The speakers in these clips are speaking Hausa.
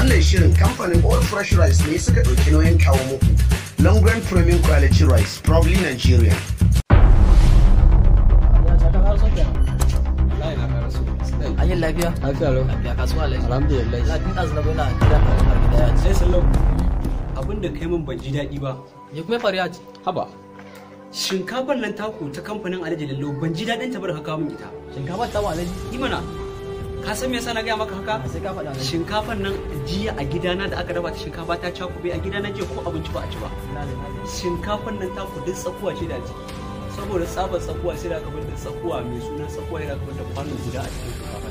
Wannan shirin kamfanin All Fresh Rice ne suka ɗauki nauyin kawo muku. Long Grain Premium Quality Rice, proudly Nigerian. Ayin lafiya? Lafiya lau. Lafiya kasuwa lafiya. Alhamdulillah. Lafiya ɗazu na bai na gida a gida ya ce. Sai sallau. Abinda kai min ban ji daɗi ba. Ya kuma faru ya ce? Haba. Shinkafar nan taku ta kamfanin Alhaji Lallo ban ji daɗin ta bar ka kawo min ita. Shinkafa ta wa alaji? Imana. Ka san me yasa na gaya maka haka? Sai ka faɗa alaji. Shinkafar nan jiya a gidana da aka raba ta shinkafa ta cakube a gidana jiya ko abinci ba a ci ba. Shinkafar nan taku duk tsakuwa ce da ciki. Saboda tsabar tsakuwa sai da aka bar da tsakuwa mai sunan tsakuwa ya aka bar da kwano guda a cikin shinkafa.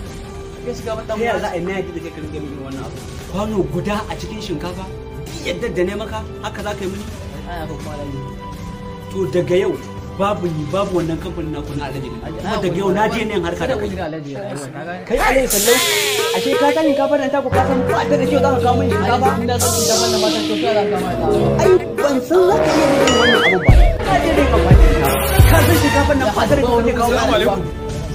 Kai shiga mata Ta yaya za a yi na yaji da kai kan gami irin wannan abu? Kwano guda a cikin shinkafa? Yadda da ne maka haka za ka yi mini? Aya ko kuma alaji. To daga yau babu ni babu wannan kamfanin naku na Alhaji Lallo. Kuma daga yau na je ne harka da kai. Kai Alhaji Sallau, ashe ka san shinkafar nan taku ka san ba ta da kyau za ka kawo min shinkafa? Inda san shinkafa nan matan kyau za ka mata. Ai ban san za ka iya yin wannan abu ba. Ka je ne amfani da ka san shinkafar nan ba ta da kyau ne kawo min. Assalamu alaikum.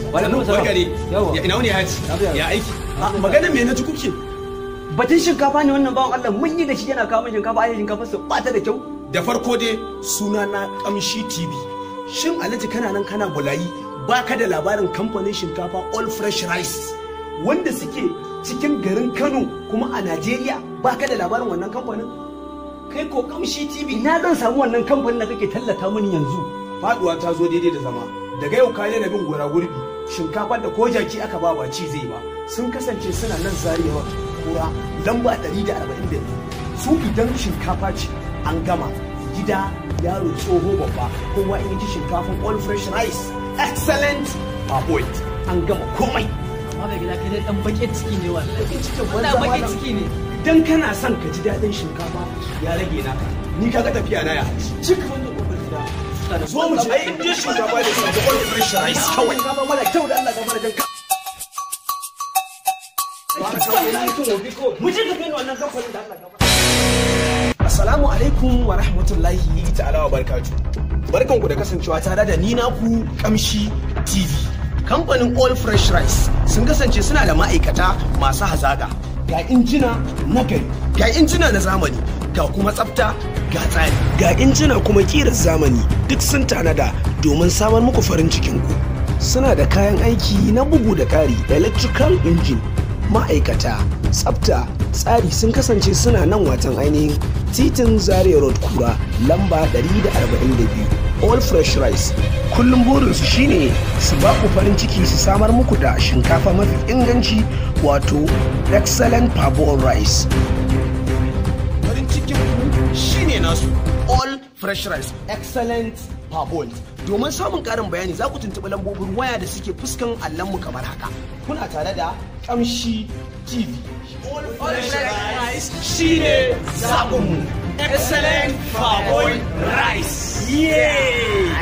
Walaikum salam. Barkare. Yawa. Ya ina wani ya ci? Ya aiki. Maganar me na ji kuke? Batun shinkafa ne wannan bawan Allah mun yi da shi yana kawo min shinkafa ai shinkafar su ba ta da kyau. Da farko dai suna na Kamshi TV. Shin Alhaji kana nan kana bulayi baka da labarin kamfanin shinkafa All Fresh Rice wanda suke cikin garin Kano kuma a Najeriya baka da labarin wannan kamfanin? Kai ko Kamshi TV Ina zan samu wannan kamfanin da kake tallata mini yanzu? faduwa ta zo daidai da zama. Daga yau ka daina bin gora gurbi. Shinkafar da ko jaki aka ba ci zai ba. Sun kasance suna nan zarewa kura lamba 142. Su idan shinkafa ce an gama gida yaro tsoho babba kowa in ji shinkafin All Fresh Rice excellent point an gama komai. Amma bai gida kai dai dan baƙin ciki ne wallahi. Cikin Wannan banza baƙin malam. ciki ne. Idan kana son ka ji daɗin shinkafa ya rage naka ni kaga tafiya na ya cika wannan kofar gida zo mu je in ji shinkafa da sabo All Fresh Rice kawai Shinkafa mara kyau da Allah gaba da janka. Mu je ka kai wannan kamfanin da Allah gaba. Assalamu alaikum wa rahmatullahi ta'ala wa barakatuh. Barkanku da kasancewa tare da ni naku Kamshi TV. Kamfanin All Fresh Rice sun kasance suna da ma'aikata masu hazaga. Ga injina na gari, ga injina na zamani, ga kuma tsafta, ga tsari, ga injina kuma kirar zamani duk sun tanada domin samar muku farin cikin ku. Suna da kayan aiki na bugu da ƙari, electrical engine, ma'aikata, tsafta, tsari sun kasance suna nan watan ainihin titin Zaria Road Kura lamba 142. All Fresh Rice kullum burinsu shine su ba ku farin ciki su samar muku da shinkafa mafi inganci wato excellent parboiled rice. Farin cikin ku shine nasu All Fresh Rice excellent parboiled. Domin samun karin bayani za ku tuntuɓi lambobin waya da suke fuskan allonmu kamar haka. Kuna tare da Kamshi TV. All Fresh Rice shine zaɓinmu excellent parboiled rice. Yeah!